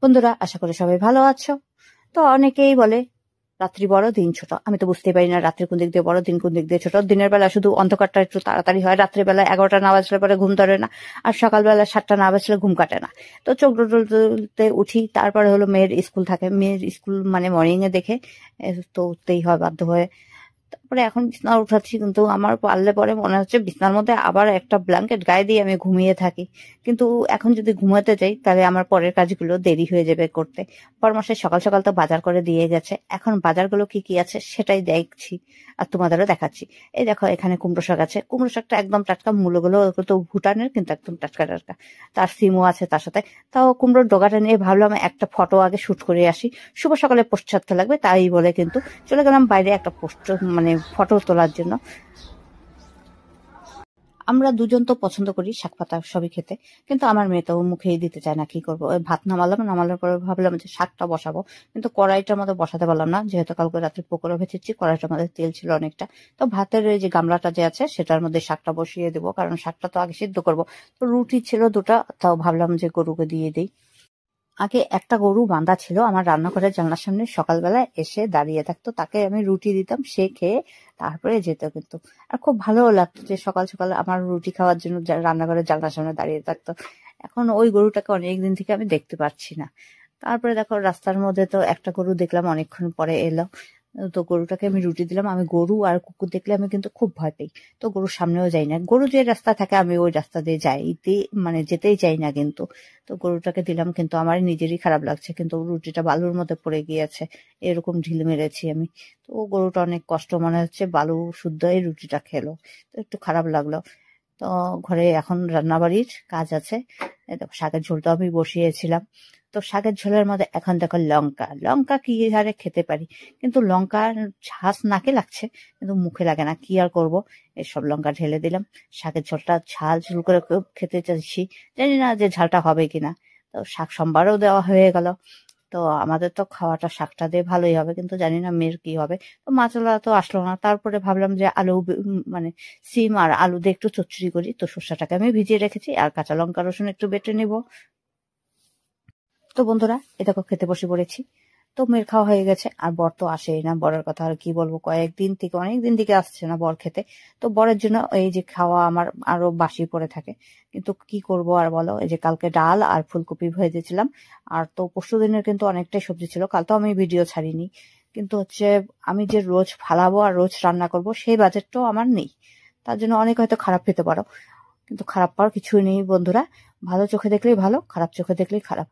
বন্ধুরা, আশা করি সবাই ভালো আছো। তো অনেকেই বলে রাত্রি বড় দিন ছোট। আমি তো বুঝতেই পারি না রাত্রি কোন দিক দিয়ে বড়, দিন কোন দিক দিয়ে ছোট। দিনের বেলা শুধু অন্ধকারটা একটু তাড়াতাড়ি হয়, রাত্রে বেলা 11টা না বাজলে পরে ঘুম ধরে না, আর সকালবেলা 7টা না বাজলে ঘুম কাটে না। তো চোখ টুলতে উঠি, তারপরে হলো মেয়ের স্কুল থাকে, মেয়ের স্কুল মানে মর্নিং এ দেখে তো উঠতেই হয় বাধ্য হয়ে। তারপরে এখন বিছানা উঠাচ্ছি, কিন্তু আমার পারলে পরে মনে হচ্ছে বিছানার মধ্যে আবার একটা ব্ল্যাঙ্কেট গায়ে দিয়ে আমি ঘুমিয়ে থাকি। কিন্তু এখন যদি ঘুমাতে যাই তাহলে আমার পরের কাজগুলো দেরি হয়ে যাবে করতে। পরমাসে সকাল সকাল তো বাজার করে দিয়ে গেছে, এখন বাজারগুলো কি কি আছে সেটাই দেখছি আর তোমাদেরও দেখাচ্ছি। এই দেখো, এখানে কুমড়ো শাক আছে, কুমড়ো শাকটা একদম টাটকা, মূলগুলো তো ভুটানের কিন্তু একদম টাটকা টাটকা। তার সিমও আছে তার সাথে। তাও কুমড়োর ডগাটা নিয়ে ভাবলাম একটা ফটো আগে শুট করে আসি, শুভ সকালে পোস্ট ছাড়তে লাগবে, তাই বলে কিন্তু চলে গেলাম বাইরে একটা পোস্ট মানে ফটো তোলার জন্য। আমরা দুজন তো পছন্দ করি শাক পাতা সবই খেতে, কিন্তু আমার মেয়ে তো মুখেই দিতে চায় না। কি করবো, ওই ভাত নামানোর পরে ভাবলাম যে শাকটা বসাবো, কিন্তু কড়াইটার মধ্যে বসাতে পারলাম না, যেহেতু কালকে রাত্রে পকোড়া ভেজেছি, কড়াইটার মধ্যে তেল ছিল অনেকটা। তো ভাতের এই যে গামলাটা যে আছে সেটার মধ্যে শাকটা বসিয়ে দেবো, কারণ শাকটা তো আগে সিদ্ধ করবো। তো রুটি ছিল দুটা, তাও ভাবলাম যে গরুকে দিয়ে দিই। আগে একটা গরু বাঁধা ছিল আমার রান্নাঘরের জানলার সামনে, সকালবেলা এসে দাঁড়িয়ে থাকতো, তাকে আমি রুটি দিতাম, সে খেয়ে তারপরে যেত। কিন্তু আর খুব ভালোও লাগতো যে সকাল সকাল আমার রুটি খাওয়ার জন্য রান্নাঘরের জানলার সামনে দাঁড়িয়ে থাকতো। এখন ওই গরুটাকে অনেকদিন থেকে আমি দেখতে পাচ্ছি না। তারপরে দেখো, রাস্তার মধ্যে তো একটা গরু দেখলাম অনেকক্ষণ পরে এলো। তো গরুটাকে আমি রুটি দিলাম। আমি গরু আর কুকুর দেখলে আমি কিন্তু খুব ভয় পাই, তো গরুর সামনেও যাই না। গরু যে রাস্তা থাকে আমি ওই রাস্তা দিয়ে যাইতে মানে যেতেই চাই না কিন্তু। তো গরুটাকে দিলাম, কিন্তু আমার নিজেরই খারাপ লাগছে, কিন্তু রুটিটা বালুর মধ্যে পড়ে গিয়েছে, এরকম ঢিল মেরেছি আমি। তো গরুটা অনেক কষ্ট মনে হচ্ছে, বালু শুদ্ধ এই রুটিটা খেলো, তো একটু খারাপ লাগলো। তো ঘরে এখন রান্নাবাড়ির কাজ আছে। এই দেখো, শাকের ঝোলটা আমি বসিয়েছিলাম। তো শাকের ঝোলের মধ্যে এখন দেখো লঙ্কা, লঙ্কা কি হারে খেতে পারি, কিন্তু লঙ্কার ঝাঁজ নাকে লাগছে, কিন্তু মুখে লাগে না। কি আর করব, এসব লঙ্কা ঢেলে দিলাম। শাকের ঝোলটা ঝাল ঝুল করে খুব খেতে চাইছি, জানি না যে ঝালটা হবে কিনা। তো শাক সম্বারও দেওয়া হয়ে গেল। তো আমাদের তো খাওয়াটা শাকটা দিয়ে ভালোই হবে, কিন্তু জানি না মেয়ের কি হবে। তো মাছওয়ালা তো আসলো না। তারপরে ভাবলাম যে আলু মানে সিম আর আলু দিয়ে একটু চচ্চড়ি করি। তো শসাটাকে আমি ভিজিয়ে রেখেছি, আর কাঁচা লঙ্কা রসুন একটু বেটে নিব। তো বন্ধুরা, এ দেখো খেতে বসে পড়েছি। তো মেয়ের খাওয়া হয়ে গেছে, আর বর তো আসেই না। বরের কথা আর কি বলবো, অনেকদিন থেকে আসছে না বর খেতে। তো বরের জন্য এই যে খাওয়া আমার আরো বাসি পড়ে থাকে। কিন্তু কি করব আর বলো, এই যে কালকে ডাল আর ফুলকপি ভেজেছিলাম, আর তো পরশু দিনের কিন্তু অনেকটাই সবজি ছিল, কাল তো আমি ভিডিও ছাড়িনি। কিন্তু হচ্ছে আমি যে রোজ ফালাবো আর রোজ রান্না করব সেই বাজেটটাও আমার নেই। তার জন্য অনেক হয়তো খারাপ পেতে পারো, কিন্তু খারাপ পাওয়ার কিছুই নেই বন্ধুরা। ভালো চোখে দেখলেই ভালো, খারাপ চোখে দেখলেই খারাপ।